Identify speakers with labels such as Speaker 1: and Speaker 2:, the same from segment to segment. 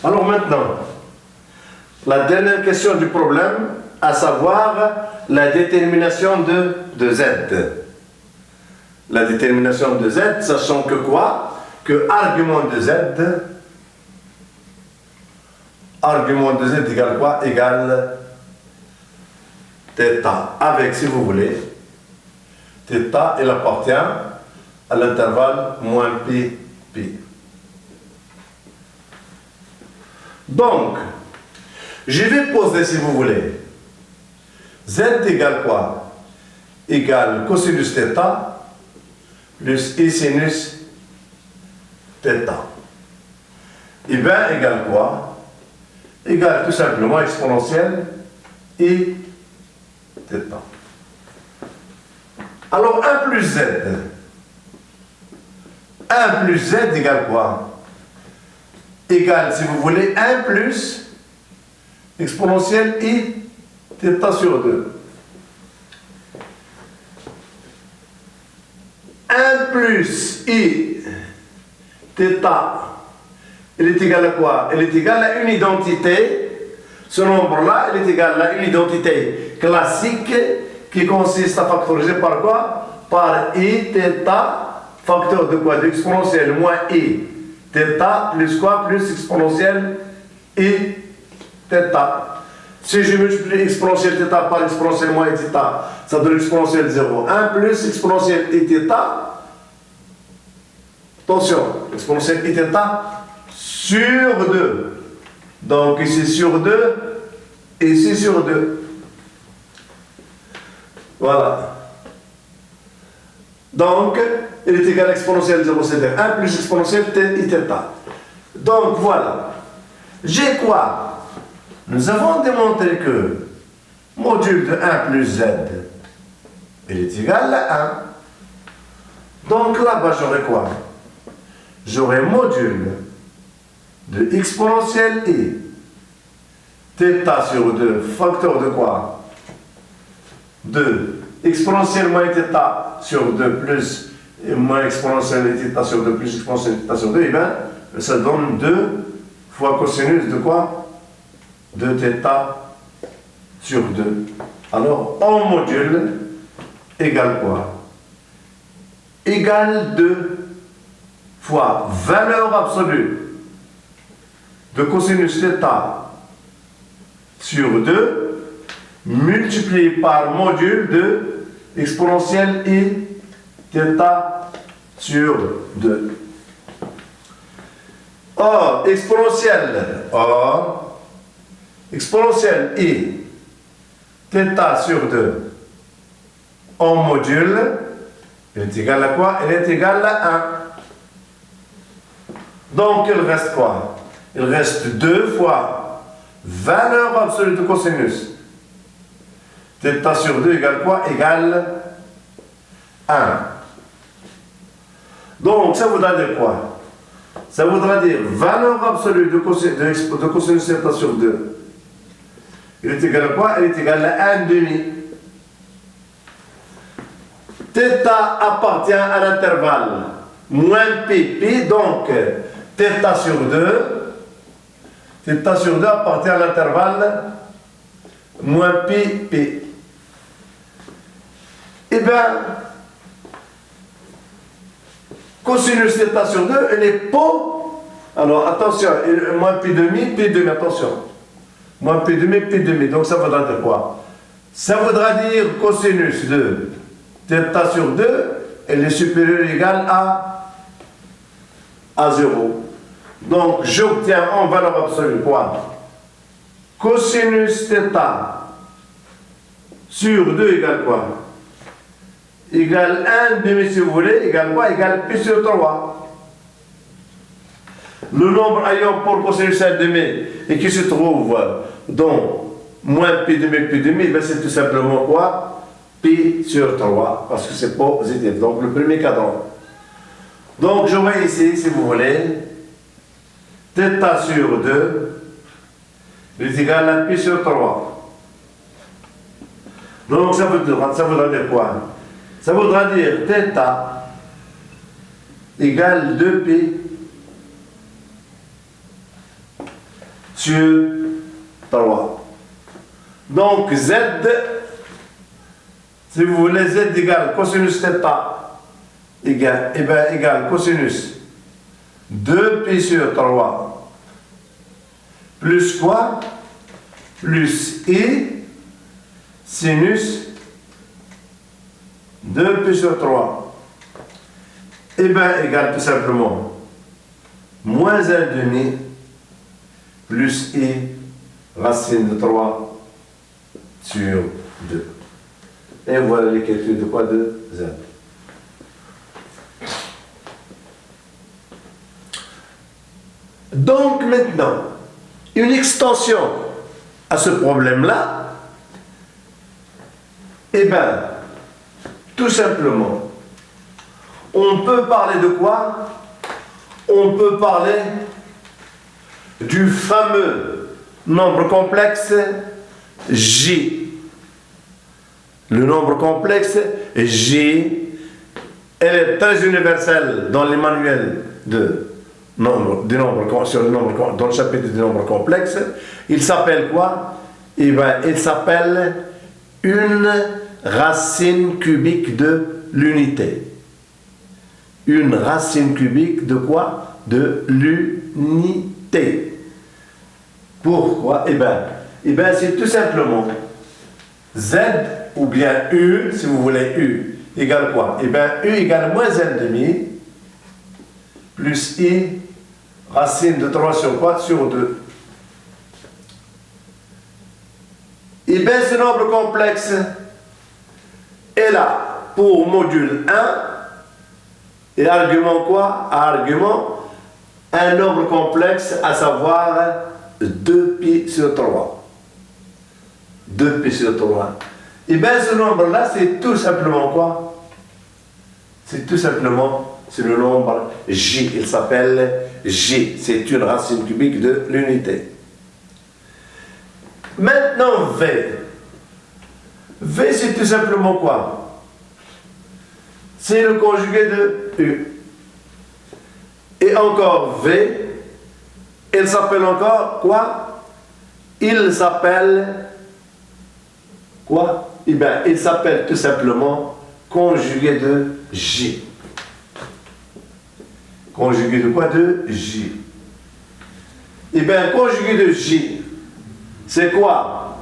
Speaker 1: Alors maintenant, la dernière question du problème, à savoir la détermination de Z. La détermination de Z, sachant que quoi? Que argument de Z égale quoi? Égale θ, avec, si vous voulez, θ, il appartient à l'intervalle moins pi, pi. Donc, je vais poser, si vous voulez, Z égale quoi? Égale cosinus θ plus I sinus θ. Et bien, égale quoi? Égale tout simplement exponentielle I θ. Alors, 1 plus Z. 1 plus Z égale quoi? Égale, si vous voulez, 1 plus exponentielle I θ sur 2. 1 plus I θ, il est égal à quoi? Il est égal à une identité. Ce nombre-là, il est égal à une identité classique qui consiste à factoriser par quoi? Par I θ, facteur de quoi? De exponentielle moins I θ plus quoi? Plus exponentielle I θ. Si je multiplie exponentielle θ par exponentielle moins I θ, ça donne exponentielle 0. 1 plus exponentielle I θ. Attention, exponentielle I θ sur 2. Donc ici sur 2, et ici sur 2. Voilà. Donc, il est égal à exponentielle 0, c'est-à-dire 1 plus exponentielle I θ. Donc voilà. J'ai quoi? Nous avons démontré que module de 1 plus Z, il est égal à 1. Donc là-bas, j'aurai quoi? J'aurai module de exponentielle I θ sur 2, facteur de quoi? De exponentielle moins θ sur 2 plus moins exponentielle θ sur 2 plus exponentielle θ sur 2, et bien ça donne 2 fois cosinus de quoi? De θ sur 2. Alors, en module égale quoi? Égale 2 fois valeur absolue de cosinus θ sur 2 multiplié par module de exponentielle I θ sur 2. Or, exponentielle I θ sur 2 en module, elle est égale à quoi? Elle est égale à 1. Donc, il reste quoi? Il reste 2 fois valeur absolue de cosinus. θ sur 2 égale quoi? Égale 1. Donc, ça voudra dire quoi? Ça voudra dire valeur absolue de cosinus θ sur 2. Il est égal à quoi? Il est égal à 1 demi. θ appartient à l'intervalle moins pi, pi, donc θ sur 2 appartient à l'intervalle moins pi, pi. Eh bien, cosinus θ sur 2, elle est pas. Alors attention, moins pi demi, attention. Moins pi demi, donc ça voudra dire quoi? Ça voudra dire cosinus de θ sur 2, elle est supérieure ou égale à 0. Donc j'obtiens en valeur absolue quoi? Cosinus θ sur 2 égale quoi? Égale 1 demi si vous voulez, égale quoi? Égale pi sur 3. Le nombre ayant pour cosinus 1 demi et qui se trouve dans moins pi demi, ben c'est tout simplement quoi? Pi sur 3, parce que c'est positif. Donc le premier cadran. Donc j'aurai ici, si vous voulez, θ sur 2 est égal à pi sur 3. Donc ça voudra dire quoi? Ça voudra dire θ égale 2pi sur 3. Donc Z, si vous voulez, Z égale cosinus θ égale cosinus 2π sur 3 plus quoi? Plus I sinus 2π sur 3. Et bien égale tout simplement moins 1,5 plus I racine de 3 sur 2. Et voilà l'écriture de quoi? De Z. Donc maintenant, une extension à ce problème-là, eh bien, tout simplement, on peut parler de quoi? On peut parler du fameux nombre complexe J. Le nombre complexe J, elle est très universelle dans les manuels sur le nombre, dans le chapitre des nombres complexes. Il s'appelle quoi? Eh bien, il s'appelle une racine cubique de l'unité. Une racine cubique de quoi? De l'unité. Pourquoi? Eh bien, c'est tout simplement Z ou bien U, si vous voulez U, égale quoi? Eh bien, U égale moins 1,5 plus I racine de 3 sur quoi? Sur 2. Eh bien, ce nombre complexe est là pour module 1 et argument quoi? Argument un nombre complexe, à savoir 2π sur 3. 2π sur 3. Et bien ce nombre-là, c'est tout simplement quoi? C'est tout simplement, c'est le nombre J. Il s'appelle J. C'est une racine cubique de l'unité. Maintenant V. V, c'est tout simplement quoi? C'est le conjugué de U. Et encore V, il s'appelle encore quoi? Il s'appelle quoi? Eh bien, il s'appelle tout simplement conjugué de J. Conjugué de quoi? De J. Eh bien, conjugué de J, c'est quoi?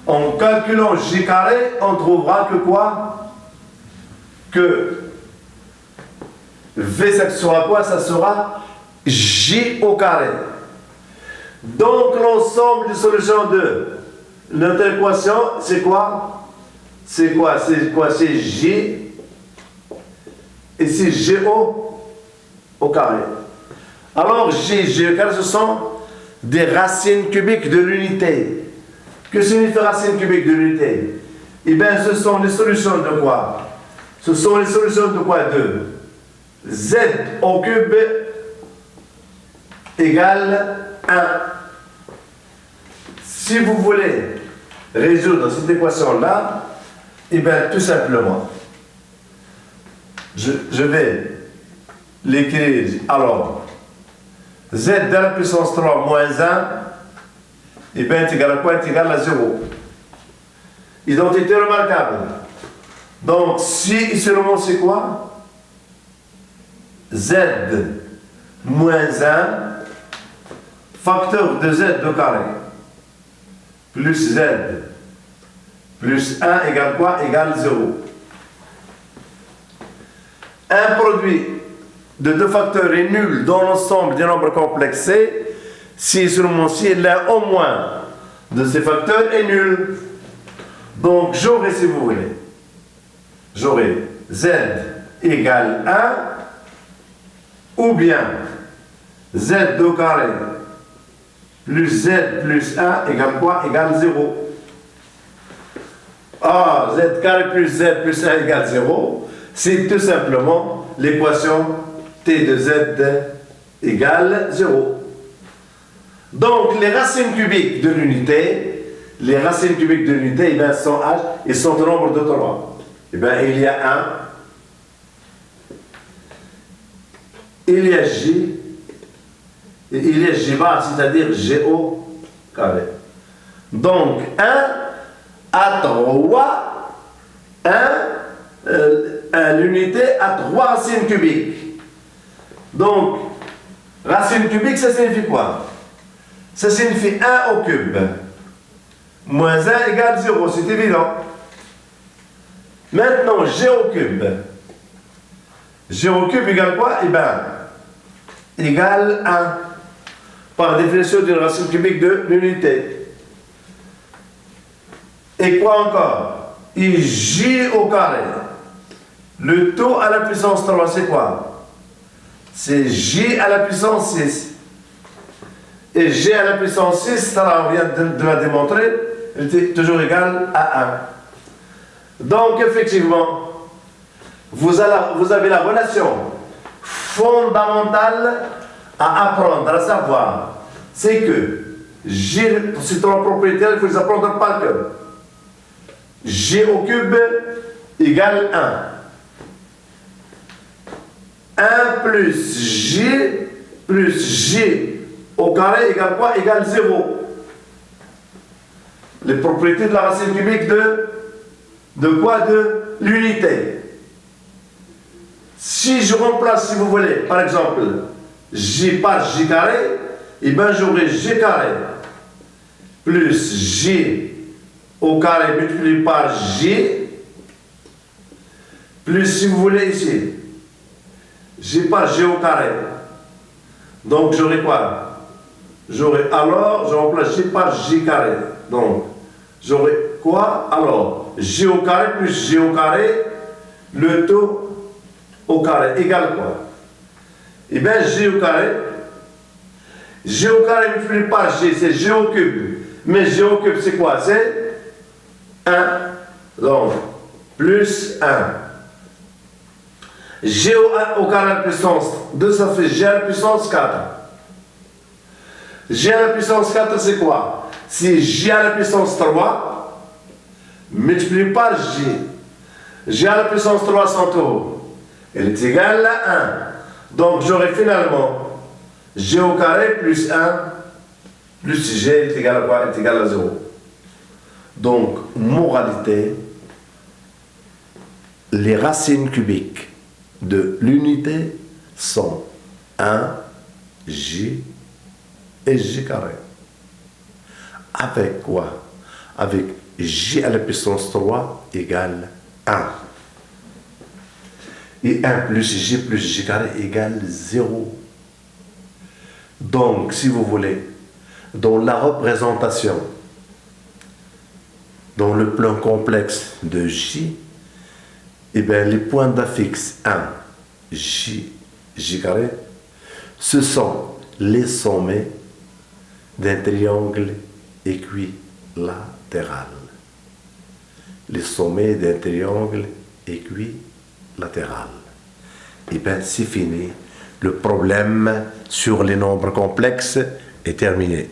Speaker 1: En calculant J carré, on trouvera que quoi? Que V, ça sera quoi? Ça sera J au carré. Donc, l'ensemble des solutions de notre équation, c'est quoi? C'est quoi? C'est quoi? C'est J. Et c'est G au carré. Alors, G au carré, ce sont des racines cubiques de l'unité. Que signifie racine cubique de l'unité? Eh bien, ce sont les solutions de quoi? Ce sont les solutions de quoi? De Z au cube égale 1. Si vous voulez résoudre cette équation-là, eh bien, tout simplement, je vais l'écrire. Alors, Z de la puissance 3 moins 1, eh bien, est égal à quoi? Est égal à 0. Identité remarquable. Donc, si ici le mot c'est quoi? Z moins 1, facteur de Z au carré, plus Z plus 1 égale quoi? Égale 0. Un produit de deux facteurs est nul dans l'ensemble des nombres complexés si seulement si l'un au moins de ces facteurs est nul. Donc j'aurai, si vous voulez, j'aurai Z égale 1 ou bien Z au carré plus Z plus 1 égale quoi? Égale 0. Ah, Z carré plus Z plus 1 égale 0, c'est tout simplement l'équation T de Z égale 0. Donc, les racines cubiques de l'unité, eh bien, sont H, ils sont au nombre de 3. Eh bien, il y a 1, il y a J, et il y a J bar, c'est-à-dire G au carré. Donc 1 à 3, 1, l'unité à 3 racines cubiques. Donc, racine cubique, ça signifie quoi? Ça signifie 1 au cube. Moins 1 égale 0, c'est évident. Maintenant, g au cube. G au cube égale quoi? Eh bien, égale 1. Par définition d'une racine cubique de l'unité. Et quoi encore? Et j au carré. Le taux à la puissance 3, c'est quoi? C'est j à la puissance 6. Et g à la puissance 6, ça on vient de la démontrer, elle était toujours égale à 1. Donc effectivement, vous avez la relation fondamentale à apprendre, à savoir, c'est que g, c'est trois propriétaires, il faut les apprendre par cœur. G au cube égale 1. 1 plus G au carré égale quoi? Égale 0. Les propriétés de la racine cubique de quoi? De l'unité. Si je remplace, si vous voulez, par exemple, J par J carré, et bien j'aurai G carré plus J au carré multiplié par J, plus, si vous voulez, ici, J par J au carré. Donc j'aurai quoi? J'aurai alors, je remplace J par J carré. Donc, j'aurai quoi? Alors, J au carré plus J au carré, le taux au carré, égale quoi? Eh bien, J au carré multiplié par J, c'est J au cube. Mais J au cube, c'est quoi? C'est 1. Donc, plus 1. G au carré à la puissance 2, ça fait G à la puissance 4. G à la puissance 4, c'est quoi? C'est J à la puissance 3, multiplié par J. J à la puissance 3 sans taux, elle est égale à 1. Donc j'aurai finalement G au carré plus 1, plus G est égal à quoi? Elle est égale à 0. Donc, moralité, les racines cubiques de l'unité sont 1, J et J carré. Avec quoi? Avec J à la puissance 3 égale 1. Et 1 plus J carré égale 0. Donc, si vous voulez, dans la représentation, dans le plan complexe de J, eh bien, les points d'affix 1, J carré, ce sont les sommets d'un triangle équilatéral. Les sommets d'un triangle équilatéral. Et bien, c'est fini. Le problème sur les nombres complexes est terminé.